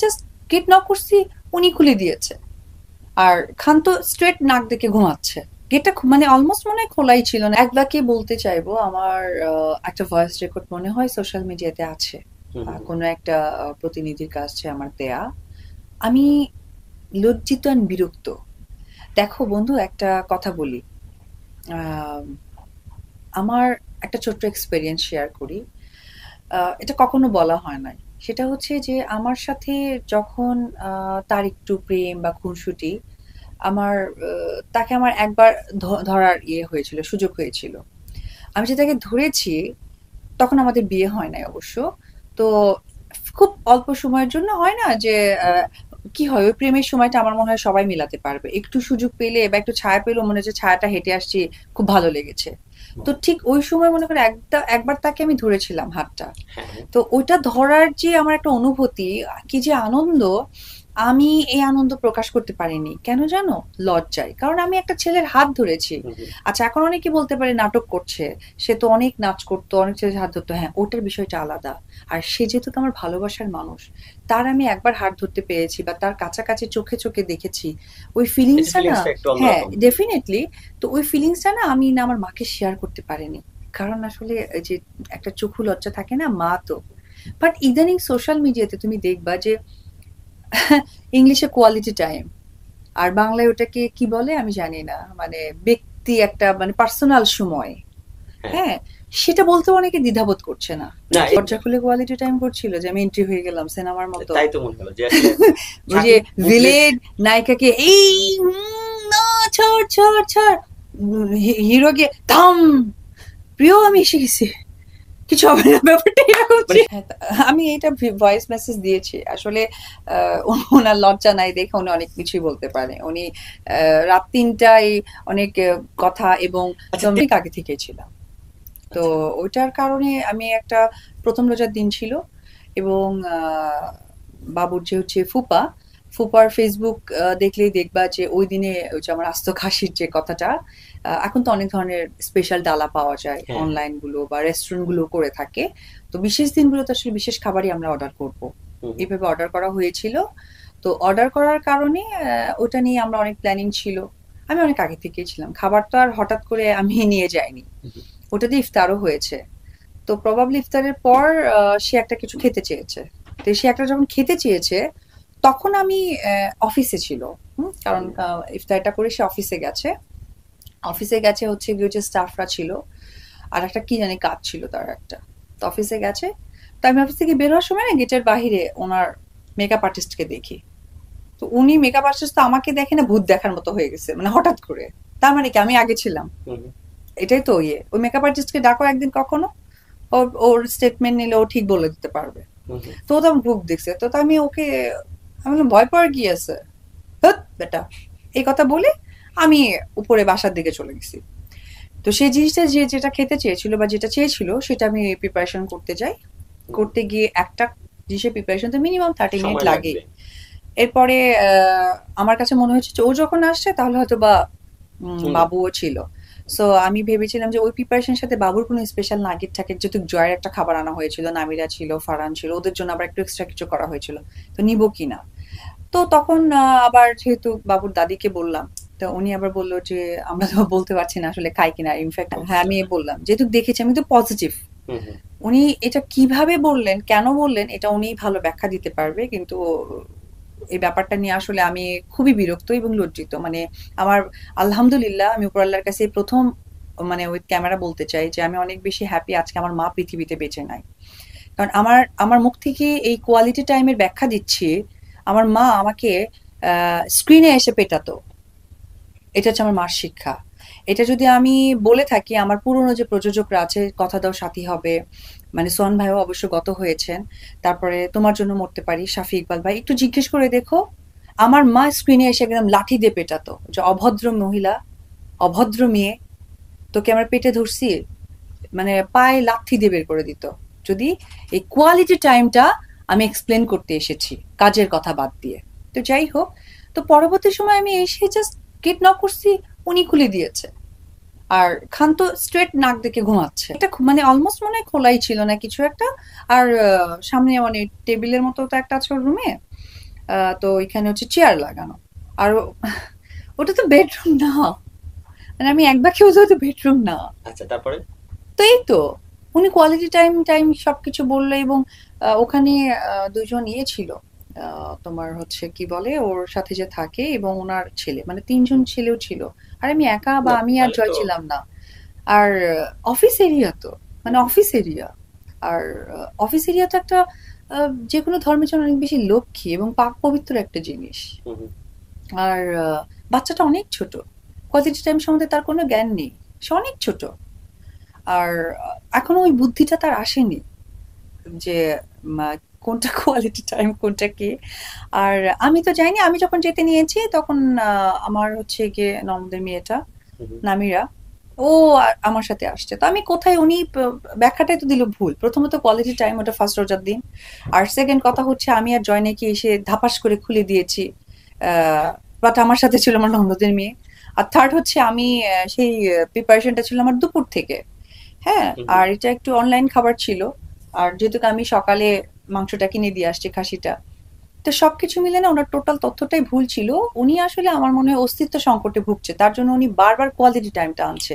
Just get knock করছি, উনি খুলে দিয়েছে। আর খান তো স্ট্রেট নাক দেখে ঘুমাচ্ছে। গেটটা মানে অলমোস্ট মনে হয় খোলাই ছিল না। একবারকে বলতে চাইবো, আমার একটা ভয়েস রেকর্ড মনে হয় সোশ্যাল মিডিয়াতে আছে, কোনো একটা প্রতিনিধির কাছে আমার দেয়া। আমি লজ্জিত আর বিরক্ত। দেখো বন্ধু, একটা কথা বলি। আহ, আমার একটা ছোট্ট এক্সপেরিয়েন্স শেয়ার করি। এটা কখনো বলা হয় নাই। সেটা হচ্ছে যে আমার সাথে যখন তার একটু প্রেম বা খুনসুটি, তাকে আমার একবার ধরার হয়েছিল, সুযোগ হয়েছিল। আমি যে তাকে ধরেছি, তখন আমাদের বিয়ে হয় নাই অবশ্য। তো খুব অল্প সময়ের জন্য হয় না যে আহ, কি হয়, ওই প্রেমের সময়টা আমার মনে হয় সবাই মিলাতে পারবে। একটু সুযোগ পেলে বা একটু ছায়া পেলেও মনে হচ্ছে ছায়াটা হেঁটে আসছি, খুব ভালো লেগেছে। তো ঠিক ওই সময় মনে করে একবার তাকে আমি ধরেছিলাম হাতটা। তো ওইটা ধরার যে আমার একটা অনুভূতি, কি যে আনন্দ, আমি এই আনন্দ প্রকাশ করতে পারিনি। কেন জানো? লজ্জায়। কারণ আমি একটা ছেলের হাত ধরেছি। আচ্ছা, এখন অনেকে বলতে পারে নাটক করছে, সে তো অনেক নাচ করতো, অনেক ছেলের হাত ধরতো। হ্যাঁ, ওটার বিষয়টা আলাদা। আর সে যেহেতু আমার ভালোবাসার মানুষ, তার আমি একবার হাত ধরতে পেরেছি বা তার কাছাকাছি চোখে চোখে দেখেছি, ওই ফিলিংসটা না। হ্যাঁ, ডেফিনেটলি। তো ওই ফিলিংসটা না আমি না আমার মাকে শেয়ার করতে পারিনি। কারণ আসলে এই যে একটা চক্ষু লজ্জা থাকে না, মা তো। বাট ইদানিং সোশ্যাল মিডিয়াতে তুমি দেখবা যে ইংলিশে কোয়ালিটি টাইম, আর বাংলায় ওটাকে কি বলে আমি জানি না, মানে ব্যক্তি একটা মানে পার্সোনাল সময়। হ্যাঁ, সেটা বলতে অনেকে দ্বিধাবোধ করছে না। দরজা খুলে কোয়ালিটি টাইম করছিল যে আমি এন্ট্রি হয়ে গেলাম সিনেমার মতো। তাই তো মনে হলো যে ওই যে ভিলেন নায়িকাকে এই না, ছাড় ছাড় ছাড়, হিরো গিয়ে থাম, প্রিয় আমি এসে গেছি, কিছু হবে না, ব্যাপারটা এরকম ছিল। আমি এইটা ভয়েস মেসেজ দিয়েছি আসলে। ওনার লজ্জা নাই দেখে উনি অনেক কিছুই বলতে পারে। উনি রাত ৩টায় অনেক কথা, এবং অনেক আগে থেকেই ছিলাম। তো ওইটার কারণে আমি একটা প্রথম রোজার দিন ছিল, এবং বাবুর যে হচ্ছে ফুপা, ফুপার ফেসবুক দেখলেই দেখবা যে ওই দিনে ওই যে আমার আস্ত খাসির যে কথাটা, এখন তো অনেক ধরনের স্পেশাল ডালা পাওয়া যায় অনলাইন গুলো বা রেস্টুরেন্ট গুলো করে থাকে। তো বিশেষ দিনগুলোতে আসলে বিশেষ খাবারই আমরা অর্ডার করব, এইভাবে অর্ডার করা হয়েছিল। তো অর্ডার করার কারণে ওটা নিয়ে আমরা অনেক প্ল্যানিং ছিল। আমি অনেক আগে থেকেই ছিলাম, খাবার তো আর হঠাৎ করে আমি নিয়ে যাইনি। ওটা দিয়ে ইফতারও হয়েছে। তো প্রবাবলি ইফতারের পর সে একটা কিছু খেতে চেয়েছে। তো সে একটা যখন খেতে চেয়েছে, তখন আমি অফিসে ছিল। কারণ ইফতারটা করে সে অফিসে গেছে। অফিসে গেছে হচ্ছে গিয়ে যে স্টাফরা ছিল, আর একটা কি জানি কাজ ছিল তার একটা। তো অফিসে গেছে। তো আমি অফিস থেকে বের হওয়ার সময় না গেটের বাহিরে ওনার মেকআপ আর্টিস্টকে দেখি। তো উনি মেকআপ আর্টিস্ট তো আমাকে দেখে না ভূত দেখার মতো হয়ে গেছে, মানে হঠাৎ করে। তার মানে কি আমি আগে ছিলাম? এটাই তো ওই মেকআপ আর্টিস্টকে ডাকো একদিন কখনো, ওর স্টেটমেন্ট নিলে ও ঠিক বলে দিতে পারবে। তো ও তো আমার ভূত দেখছে। তো আমি ওকে, আমি বললাম ভয় পাওয়ার কি আছে, বেটা, এই কথা বলে আমি উপরে বাসার দিকে চলে গেছি। তো সেই জিনিসটা যেটা খেতে চেয়েছিল বা যেটা চেয়েছিল সেটা আমি প্রিপারেশন করতে যাই। করতে গিয়ে একটা জিনিসের প্রিপারেশন তো মিনিমাম 30 মিনিট লাগে। এরপরে আমার কাছে মনে হচ্ছে ও যখন আসছে তাহলে হয়তো বা বাবুও ছিল। সো আমি ভেবেছিলাম যে ওই প্রিপারেশনের সাথে বাবুর কোনো স্পেশাল নাগেট থাকে, যেহেতু জয়ের একটা খাবার আনা হয়েছিল, নামিরা ছিল, ফারহান ছিল, ওদের জন্য আবার একটু এক্সট্রা কিছু করা হয়েছিল। তো নিব কিনা। তো তখন আবার যেহেতু বাবুর দাদিকে বললাম, তো উনি আবার বললো যে আমরা তো বলতে পারছি না আসলে খাই কিনা। ইনফ্যাক্ট হ্যাঁ, আমি বললাম যেহেতু দেখেছি, আমি তো পজিটিভ। উনি এটা কিভাবে বললেন, কেন বললেন, এটা উনি ভালো ব্যাখ্যা দিতে পারবে। কিন্তু এই ব্যাপারটা নিয়ে আসলে আমি খুবই বিরক্ত এবং লজ্জিত। মানে আমার আলহামদুলিল্লাহ, আমি উপর আল্লাহর কাছে প্রথম মানে ওই ক্যামেরা বলতে চাই যে আমি অনেক বেশি হ্যাপি আজকে আমার মা পৃথিবীতে বেঁচে নাই। কারণ আমার আমার মুখ থেকে এই কোয়ালিটি টাইমের ব্যাখ্যা দিচ্ছি, আমার মা আমাকে স্ক্রিনে এসে পেটাতো। এটা হচ্ছে আমার মার শিক্ষা। এটা যদি আমি বলে থাকি, আমার পুরনো যে প্রযোজকরা আছে, কথা দাও সাথী হবে, মানে সোহান ভাইও অবশ্য গত হয়েছেন, তারপরে তোমার জন্য মরতে পারি, শাফি ইকবাল ভাই, একটু জিজ্ঞেস করে দেখো, আমার মা স্ক্রিনে এসে একদম লাঠি দিয়ে পেটাতো যে অভদ্র মহিলা, অভদ্র মেয়ে, তোকে আমার পেটে ধরছি, মানে পায়ে লাথি দিয়ে বের করে দিত। যদি এই কোয়ালিটি টাইমটা আমি এক্সপ্লেন করতে এসেছি, কাজের কথা বাদ দিয়ে। তো যাই হোক, তো পরবর্তী সময় আমি এসে জাস্ট গেট নক করছি, উনি খুলে দিয়েছে। আর খান তো স্ট্রেট নাক দেখে ঘুমাচ্ছে। এটা মানে অলমোস্ট মনে হয় খোলাই ছিল না কিছু একটা। আর সামনে মানে টেবিলের মতো তো একটা আছে রুমে। তো এখানে হচ্ছে চেয়ার লাগানো। আর ওটা তো বেডরুম না, মানে আমি একবার কেউ তো বেডরুম না। আচ্ছা, তারপরে? তো এই তো উনি কোয়ালিটি টাইম টাইম সবকিছু বললো, এবং ওখানে দুজন ইয়ে ছিল, তোমার হচ্ছে কি বলে ওর সাথে যে থাকে, এবং ওনার ছেলে, মানে তিনজন ছেলেও ছিল। আর আমি একা, বা না, আমি আর তাহলে জয় তো ছিলাম না। আর অফিস এরিয়া তো, মানে অফিস এরিয়া। আর অফিস এরিয়া তো একটা যে কোনো ধর্মের জন্য অনেক বেশি লক্ষ্মী এবং পাক পবিত্র একটা জিনিস। হুম, হুম, আর বাচ্চাটা অনেক ছোট, কোয়ালিটি টাইম সম্বন্ধে তার কোনো জ্ঞান নেই, সে অনেক ছোট। আর এখনো ওই বুদ্ধিটা তার আসেনি যে কোনটা কোয়ালিটি টাইম কোনটা কি। আর আমি তো যাইনি, আমি যখন যেতে নিয়েছি তখন আমার হচ্ছে গিয়ে ননদের মেয়েটা হুম, হুম, নামিরা, ও আমার সাথে আসছে। তো আমি কোথায়, উনি ব্যাখ্যাটাই তো দিল ভুল। প্রথমত কোয়ালিটি টাইম ওটা ফার্স্ট রোজার দিন, আর সেকেন্ড কথা হচ্ছে আমি আর জয় নাকি এসে ধাপাস করে খুলে দিয়েছি, বাট আমার সাথে ছিল আমার ননদের মেয়ে। আর থার্ড হচ্ছে আমি সেই প্রিপারেশনটা ছিল আমার দুপুর থেকে। হ্যাঁ, হুম, হুম। আর এটা একটু অনলাইন খাবার ছিল। আর যেহেতু আমি সকালে মাংসটা কিনে দিয়ে আসছি, খাসিটা। তো সবকিছু মিলে না ওনার টোটাল তথ্যটাই ভুল ছিল। উনি আসলে আমার মনে হয় অস্তিত্ব সংকটে ভুগছে, তার জন্য উনি বারবার কোয়ালিটি টাইমটা আনছে।